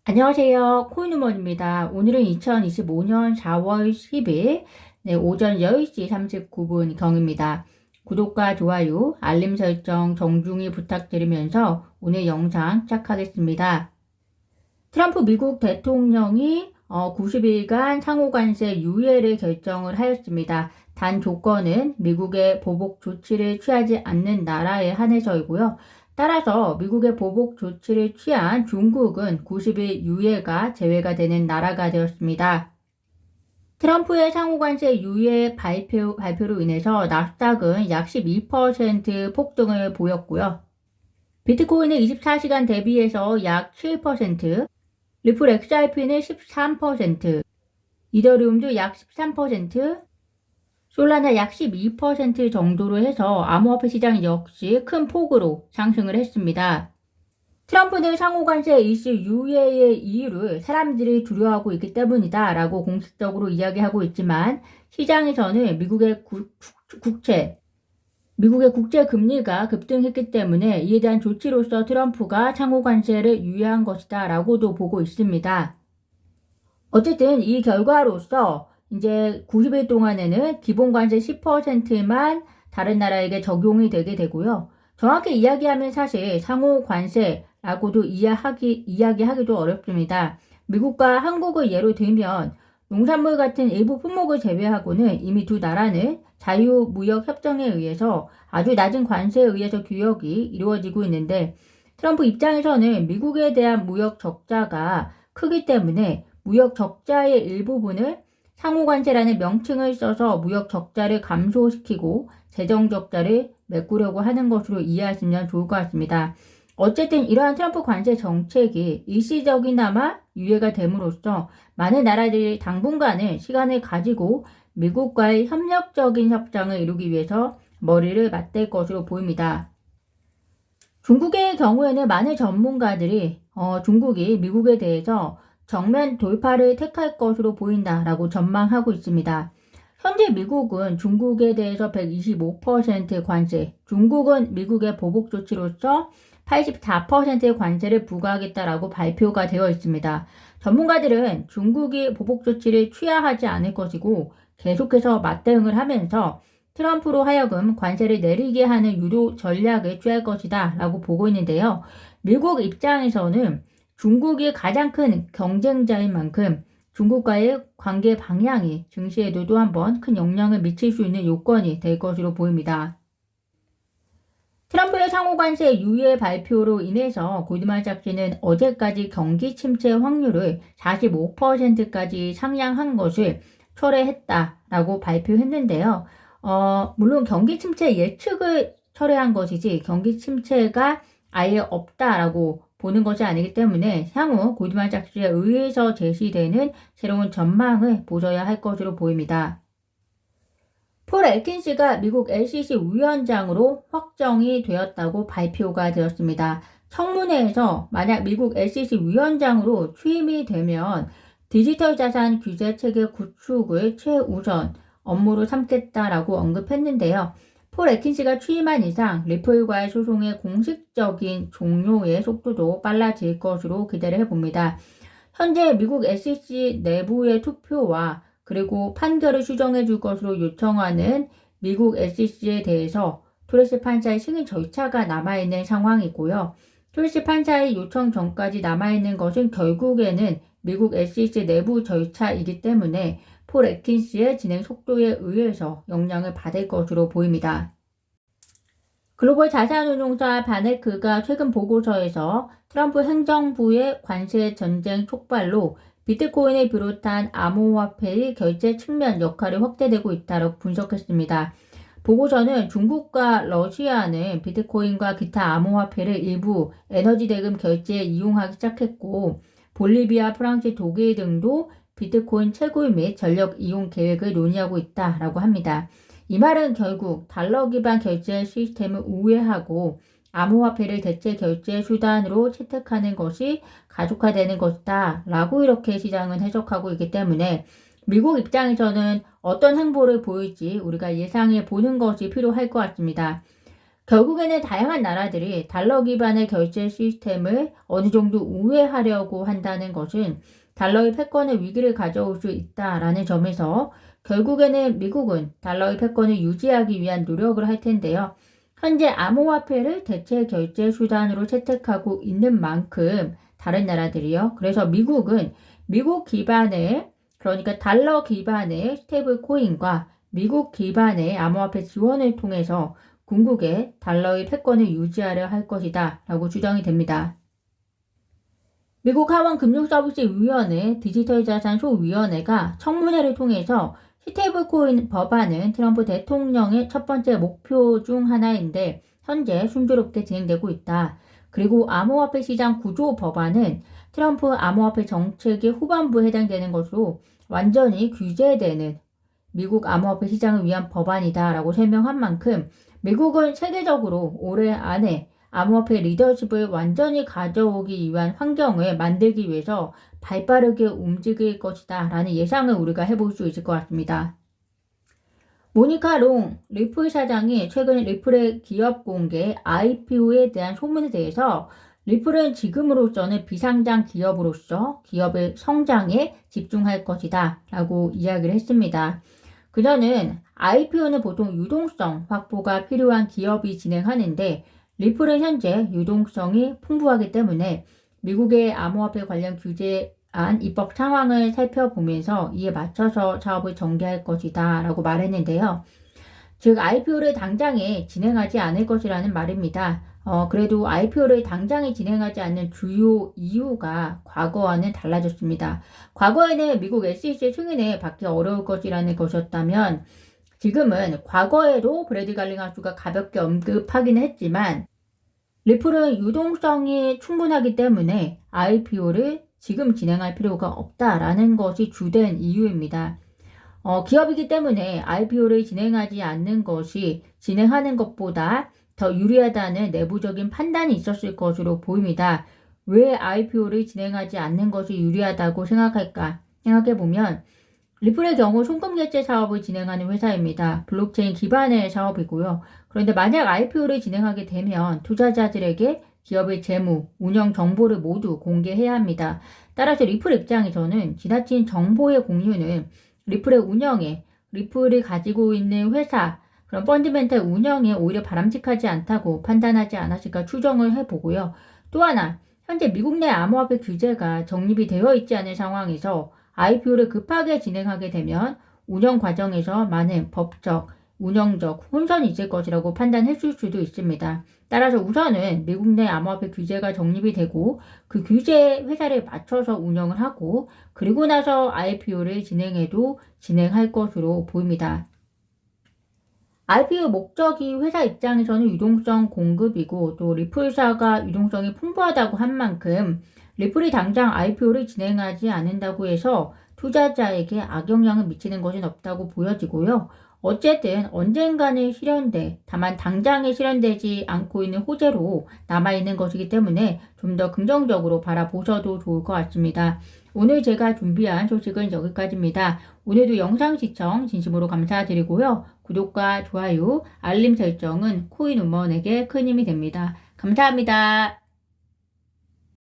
안녕하세요. 코인우먼입니다. 오늘은 2025년 4월 10일 오전 10시 39분 경입니다. 구독과 좋아요, 알림 설정 정중히 부탁드리면서 오늘 영상 시작하겠습니다. 트럼프 미국 대통령이 90일간 상호관세 유예를 결정을 하였습니다. 단 조건은 미국의 보복 조치를 취하지 않는 나라에 한해서이고요. 따라서 미국의 보복 조치를 취한 중국은 90일 유예가 제외가 되는 나라가 되었습니다. 트럼프의 상호관세 유예 발표로 인해서 나스닥은 약 12% 폭등을 보였고요. 비트코인은 24시간 대비해서 약 7%, 리플 XRP는 13%, 이더리움도 약 13%, 솔라나 약 12% 정도로 해서 암호화폐 시장 역시 큰 폭으로 상승을 했습니다. 트럼프는 상호관세 이슈 유예의 이유를 사람들이 두려워하고 있기 때문이다 라고 공식적으로 이야기하고 있지만 시장에서는 미국의 국제 금리가 급등했기 때문에 이에 대한 조치로서 트럼프가 상호관세를 유예한 것이다 라고도 보고 있습니다. 어쨌든 이 결과로서 이제 90일 동안에는 기본관세 10%만 다른 나라에게 적용이 되게 되고요. 정확히 이야기하면 사실 상호관세라고도 이야기하기도 어렵습니다. 미국과 한국을 예로 들면 농산물 같은 일부 품목을 제외하고는 이미 두 나라는 자유무역협정에 의해서 아주 낮은 관세에 의해서 교역이 이루어지고 있는데 트럼프 입장에서는 미국에 대한 무역 적자가 크기 때문에 무역 적자의 일부분을 상호관세라는 명칭을 써서 무역 적자를 감소시키고 재정 적자를 메꾸려고 하는 것으로 이해하시면 좋을 것 같습니다. 어쨌든 이러한 트럼프 관세 정책이 일시적이나마 유예가 됨으로써 많은 나라들이 당분간은 시간을 가지고 미국과의 협력적인 협상을 이루기 위해서 머리를 맞댈 것으로 보입니다. 중국의 경우에는 많은 전문가들이 중국이 미국에 대해서 정면 돌파를 택할 것으로 보인다라고 전망하고 있습니다. 현재 미국은 중국에 대해서 125% 관세, 중국은 미국의 보복 조치로서 84%의 관세를 부과하겠다라고 발표가 되어 있습니다. 전문가들은 중국이 보복 조치를 취하하지 않을 것이고 계속해서 맞대응을 하면서 트럼프로 하여금 관세를 내리게 하는 유도 전략을 취할 것이다 라고 보고 있는데요. 미국 입장에서는 중국이 가장 큰 경쟁자인 만큼 중국과의 관계 방향이 증시에도 한번 큰 영향을 미칠 수 있는 요건이 될 것으로 보입니다. 트럼프의 상호관세 유예 발표로 인해서 골드만삭스는 어제까지 경기 침체 확률을 45%까지 상향한 것을 철회했다라고 발표했는데요. 물론 경기 침체 예측을 철회한 것이지 경기 침체가 아예 없다라고 보는 것이 아니기 때문에 향후 골드만삭스에 의해서 제시되는 새로운 전망을 보셔야 할 것으로 보입니다. 폴 애킨스가 미국 SEC 위원장으로 확정이 되었다고 발표가 되었습니다. 청문회에서 만약 미국 SEC 위원장으로 취임이 되면 디지털 자산 규제 체계 구축을 최우선 업무로 삼겠다라고 언급했는데요. 폴 애킨스가 취임한 이상 리플과의 소송의 공식적인 종료의 속도도 빨라질 것으로 기대를 해봅니다. 현재 미국 SEC 내부의 투표와 그리고 판결을 수정해 줄 것으로 요청하는 미국 SEC에 대해서 토레스 판사의 승인 절차가 남아있는 상황이고요. 토레스 판사의 요청 전까지 남아있는 것은 결국에는 미국 SEC 내부 절차이기 때문에 폴 애킨스의 진행 속도에 의해서 영향을 받을 것으로 보입니다. 글로벌 자산운용사 바네크가 최근 보고서에서 트럼프 행정부의 관세 전쟁 촉발로 비트코인을 비롯한 암호화폐의 결제 측면 역할이 확대되고 있다고 분석했습니다. 보고서는 중국과 러시아는 비트코인과 기타 암호화폐를 일부 에너지 대금 결제에 이용하기 시작했고 볼리비아, 프랑스, 독일 등도 비트코인 채굴 및 전력 이용 계획을 논의하고 있다라고 합니다. 이 말은 결국 달러 기반 결제 시스템을 우회하고 암호화폐를 대체 결제 수단으로 채택하는 것이 가속화되는 것이다 라고 이렇게 시장은 해석하고 있기 때문에 미국 입장에서는 어떤 행보를 보일지 우리가 예상해 보는 것이 필요할 것 같습니다. 결국에는 다양한 나라들이 달러 기반의 결제 시스템을 어느 정도 우회하려고 한다는 것은 달러의 패권의 위기를 가져올 수 있다라는 점에서 결국에는 미국은 달러의 패권을 유지하기 위한 노력을 할 텐데요. 현재 암호화폐를 대체 결제 수단으로 채택하고 있는 만큼 다른 나라들이요. 그래서 미국은 미국 기반의 그러니까 달러 기반의 스테이블 코인과 미국 기반의 암호화폐 지원을 통해서 궁극의 달러의 패권을 유지하려 할 것이다 라고 주장이 됩니다. 미국 하원금융서비스위원회 디지털자산소위원회가 청문회를 통해서 스테이블코인 법안은 트럼프 대통령의 첫 번째 목표 중 하나인데 현재 순조롭게 진행되고 있다. 그리고 암호화폐 시장 구조 법안은 트럼프 암호화폐 정책의 후반부에 해당되는 것으로 완전히 규제되는 미국 암호화폐 시장을 위한 법안이다라고 설명한 만큼 미국은 세계적으로 올해 안에 암호화폐 리더십을 완전히 가져오기 위한 환경을 만들기 위해서 발빠르게 움직일 것이다 라는 예상을 우리가 해볼 수 있을 것 같습니다. 모니카 롱 리플 사장이 최근 리플의 기업 공개 IPO에 대한 소문에 대해서 리플은 지금으로서는 비상장 기업으로서 기업의 성장에 집중할 것이다 라고 이야기를 했습니다. 그녀는 IPO는 보통 유동성 확보가 필요한 기업이 진행하는데 리플은 현재 유동성이 풍부하기 때문에 미국의 암호화폐 관련 규제안 입법 상황을 살펴보면서 이에 맞춰서 사업을 전개할 것이다 라고 말했는데요. 즉 IPO를 당장에 진행하지 않을 것이라는 말입니다. 그래도 IPO를 당장에 진행하지 않는 주요 이유가 과거와는 달라졌습니다. 과거에는 미국 SEC 승인을 받기 어려울 것이라는 것이었다면 지금은 과거에도 브래디 갈링하우스가 가볍게 언급하긴 했지만 리플은 유동성이 충분하기 때문에 IPO를 지금 진행할 필요가 없다라는 것이 주된 이유입니다. 기업이기 때문에 IPO를 진행하지 않는 것이 진행하는 것보다 더 유리하다는 내부적인 판단이 있었을 것으로 보입니다. 왜 IPO를 진행하지 않는 것이 유리하다고 생각할까? 생각해보면 리플의 경우 송금 결제 사업을 진행하는 회사입니다. 블록체인 기반의 사업이고요. 그런데 만약 IPO를 진행하게 되면 투자자들에게 기업의 재무, 운영 정보를 모두 공개해야 합니다. 따라서 리플 입장에서는 지나친 정보의 공유는 리플의 운영에, 리플이 가지고 있는 회사, 그런 펀드멘탈 운영에 오히려 바람직하지 않다고 판단하지 않았을까 추정을 해보고요. 또 하나, 현재 미국 내 암호화폐 규제가 정립이 되어 있지 않은 상황에서 IPO를 급하게 진행하게 되면 운영 과정에서 많은 법적, 운영적 혼선이 있을 것이라고 판단했을 수도 있습니다. 따라서 우선은 미국 내 암호화폐 규제가 정립이 되고 그 규제 회사를 맞춰서 운영을 하고 그리고 나서 IPO를 진행해도 진행할 것으로 보입니다. IPO 목적이 회사 입장에서는 유동성 공급이고 또 리플사가 유동성이 풍부하다고 한 만큼 리플이 당장 IPO를 진행하지 않는다고 해서 투자자에게 악영향을 미치는 것은 없다고 보여지고요. 어쨌든 언젠가는 실현돼 다만 당장에 실현되지 않고 있는 호재로 남아있는 것이기 때문에 좀 더 긍정적으로 바라보셔도 좋을 것 같습니다. 오늘 제가 준비한 소식은 여기까지입니다. 오늘도 영상 시청 진심으로 감사드리고요. 구독과 좋아요, 알림 설정은 코인 우먼에게 큰 힘이 됩니다. 감사합니다.